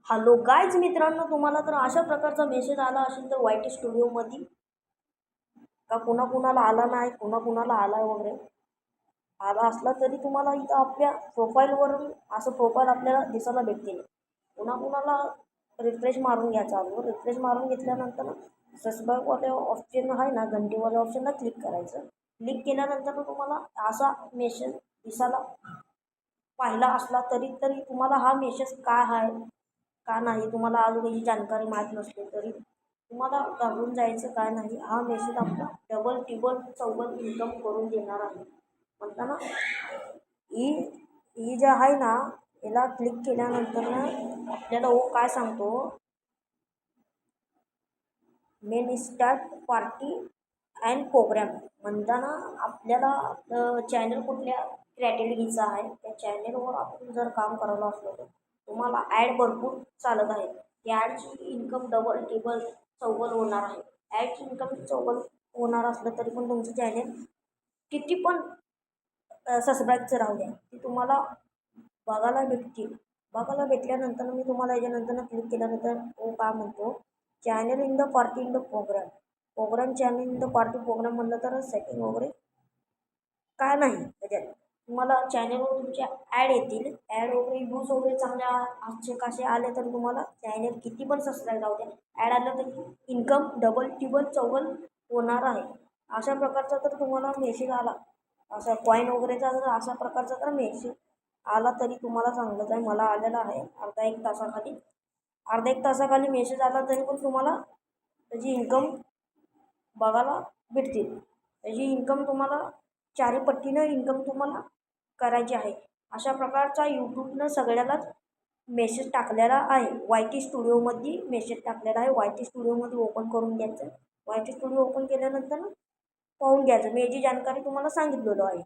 Hello guys मित्रांनो, तुम्हाला तर अशा प्रकारचा मेसेज आला असेल तर वाय टी स्टुडिओमध्ये का कुणाकुणाला आला नाही, कुणाकुणाला आला वगैरे आला असला तरी तुम्हाला इथं आपल्या प्रोफाईलवरून असं प्रोफाईल आपल्याला दिसायला भेटतील. कुणाकुणाला रिफ्रेश मारून घ्यायचा अगोदर. रिफ्रेश मारून घेतल्यानंतर सबस्क्राईबवाले ऑप्शन आहे ना, घंटीवाल्या ऑप्शनला क्लिक करायचं. क्लिक केल्यानंतर तुम्हाला असा मेसेज दिसायला पाहिला असला तरी तरी तुम्हाला हा मेसेज काय आहे का नाही तुम्हाला अजून याची जानकारी माहीत नसली तरी तुम्हाला घाबरून जायचं काय नाही. हा मेसेज आपला डबल टिबल चौबल इन्कम करून देणार आहे. म्हणता ना ही ही जे आहे ना, याला क्लिक केल्यानंतर ना आपल्याला काय सांगतो, main start party and program. म्हणताना आपल्याला चॅनल कुठल्या कॅटेगरीचं आहे त्या चॅनलवर आपण जर काम करायला असलं तर तुम्हाला ॲड भरपूर चालत आहे. त्या ॲडची इन्कम डबल टिबल चौबल होणार आहे. ॲडची इन्कम चौबल होणार असलं तरी पण तुमचं चॅनल किती पण सबस्क्राईबचं राहू द्या ती तुम्हाला बघायला भेटतील. बघायला भेटल्यानंतर मी तुम्हाला याच्यानंतर क्लिक केल्यानंतर काय म्हणतो, channel in the party in the program. Program channel in the party program म्हणलं तर सेटिंग वगैरे काय नाही त्याच्यात. तुम्हाला चॅनलवर तुमच्या ॲड येतील. ॲड वगैरे व्ह्यूज वगैरे चांगल्या अच्छे कसे आले तर तुम्हाला चॅनल किती पण सबस्क्राईब राहू द्या, ॲड आलं तरी इन्कम डबल टिबल चौबल होणार आहे. अशा प्रकारचा तर तुम्हाला मेसेज आला, असा कॉईन वगैरेचा जर अशा प्रकारचा तर मेसेज आला तरी तुम्हाला चांगलंच आहे. मला आलेला आहे अर्धा एक तासाखाली मेसेज आला तरी पण तुम्हाला त्याची इन्कम बघायला भेटतील. त्याची इन्कम तुम्हाला चारी पट्टीनं इन्कम तुम्हाला करायची आहे. अशा प्रकारचा यूट्यूबनं सगळ्यालाच मेसेज टाकलेला आहे. वाय टी स्टुडिओमध्ये मेसेज टाकलेला आहे. वाय टी स्टुडिओमध्ये ओपन करून घ्यायचं. वाय टी स्टुडिओ ओपन केल्यानंतर पाहून घ्यायचं. मी याची जानकारी तुम्हाला सांगितलेलो आहे.